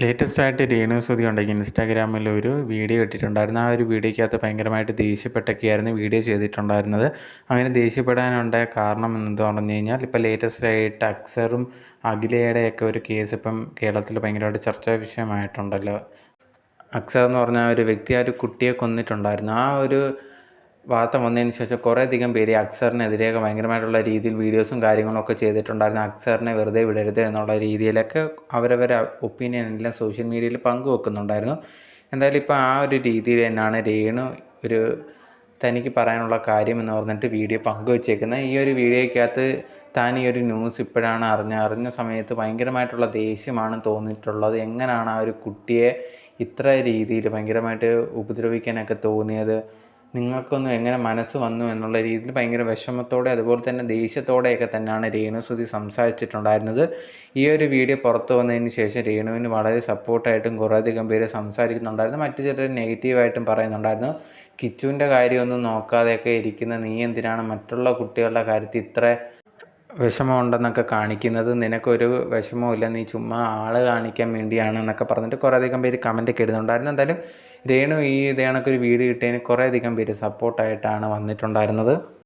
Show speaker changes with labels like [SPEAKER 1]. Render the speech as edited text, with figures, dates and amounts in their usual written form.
[SPEAKER 1] Latest ആയിട്ട് രേണു സുതി ഉണ്ടെങ്കിൽ ഇൻസ്റ്റാഗ്രാമിൽ ഒരു വീഡിയോ ഇട്ടിട്ടുണ്ടായിരുന്നു. ആ ഒരു വീഡിയോയ്ക്കകത്ത് ഭയങ്കരമായിട്ട് ദേഷ്യപ്പെട്ടൊക്കെയായിരുന്നു വീഡിയോ ചെയ്തിട്ടുണ്ടായിരുന്നത്. അങ്ങനെ ദേഷ്യപ്പെടാനുണ്ടായ കാരണം എന്ന് പറഞ്ഞു കഴിഞ്ഞാൽ, ഇപ്പോൾ ലേറ്റസ്റ്റ് ആയിട്ട് അക്സറും അഖിലയുടെയൊക്കെ ഒരു കേസ് ഇപ്പം കേരളത്തിൽ ഭയങ്കരമായിട്ട് ചർച്ചാ വിഷയമായിട്ടുണ്ടല്ലോ. അക്സർ എന്ന് പറഞ്ഞ ആ ഒരു വ്യക്തി ആ ഒരു കുട്ടിയെ കൊന്നിട്ടുണ്ടായിരുന്നു. ആ ഒരു വാർത്ത വന്നതിന് ശേഷം കുറേയധികം പേര് അക്സറിനെതിരെയൊക്കെ ഭയങ്കരമായിട്ടുള്ള രീതിയിൽ വീഡിയോസും കാര്യങ്ങളൊക്കെ ചെയ്തിട്ടുണ്ടായിരുന്നു. അക്സറിനെ വെറുതെ വിടരുത് എന്നുള്ള രീതിയിലൊക്കെ അവരവരെ ഒപ്പീനിയൻ എല്ലാം സോഷ്യൽ മീഡിയയിൽ പങ്കുവെക്കുന്നുണ്ടായിരുന്നു. എന്തായാലും ഇപ്പോൾ ആ ഒരു രീതിയിൽ തന്നെയാണ് രേണു ഒരു തനിക്ക് പറയാനുള്ള കാര്യം എന്ന് പറഞ്ഞിട്ട് വീഡിയോ പങ്കുവച്ചേക്കുന്നത്. ഈ ഒരു വീഡിയോയ്ക്കകത്ത് താൻ ഈ ഒരു ന്യൂസ് ഇപ്പോഴാണ് അറിഞ്ഞ സമയത്ത് ഭയങ്കരമായിട്ടുള്ള ദേഷ്യമാണ് തോന്നിയിട്ടുള്ളത്. എങ്ങനെയാണ് ആ ഒരു കുട്ടിയെ ഇത്ര രീതിയിൽ ഭയങ്കരമായിട്ട് ഉപദ്രവിക്കാനൊക്കെ തോന്നിയത്, നിങ്ങൾക്കൊന്നും എങ്ങനെ മനസ്സ് വന്നു എന്നുള്ള രീതിയിൽ ഭയങ്കര വിഷമത്തോടെ അതുപോലെ തന്നെ ദേഷ്യത്തോടെയൊക്കെ തന്നെയാണ് രേണുസുതി സംസാരിച്ചിട്ടുണ്ടായിരുന്നത്. ഈ ഒരു വീഡിയോ പുറത്തു വന്നതിന് ശേഷം രേണുവിന് വളരെ സപ്പോർട്ടായിട്ടും കുറേയധികം പേര് സംസാരിക്കുന്നുണ്ടായിരുന്നു. മറ്റു ചിലർ നെഗറ്റീവായിട്ടും പറയുന്നുണ്ടായിരുന്നു. കിച്ചുവിൻ്റെ കാര്യമൊന്നും നോക്കാതെയൊക്കെ ഇരിക്കുന്ന നീ എന്തിനാണ് മറ്റുള്ള കുട്ടികളുടെ കാര്യത്തിൽ ഇത്ര വിഷമമുണ്ടെന്നൊക്കെ കാണിക്കുന്നത്, നിനക്കൊരു വിഷമവുമില്ല, നീ ചുമ്മാ ആൾ കാണിക്കാൻ വേണ്ടിയാണ് എന്നൊക്കെ പറഞ്ഞിട്ട് കുറേയധികം പേര് കമൻറ്റൊക്കെ ഇടുന്നുണ്ടായിരുന്നു. എന്തായാലും രേണു ഈ ഇതേ കണക്കൊരു വീഡിയോ ഇട്ടതിന് കുറേയധികം പേര് സപ്പോർട്ടായിട്ടാണ് വന്നിട്ടുണ്ടായിരുന്നത്.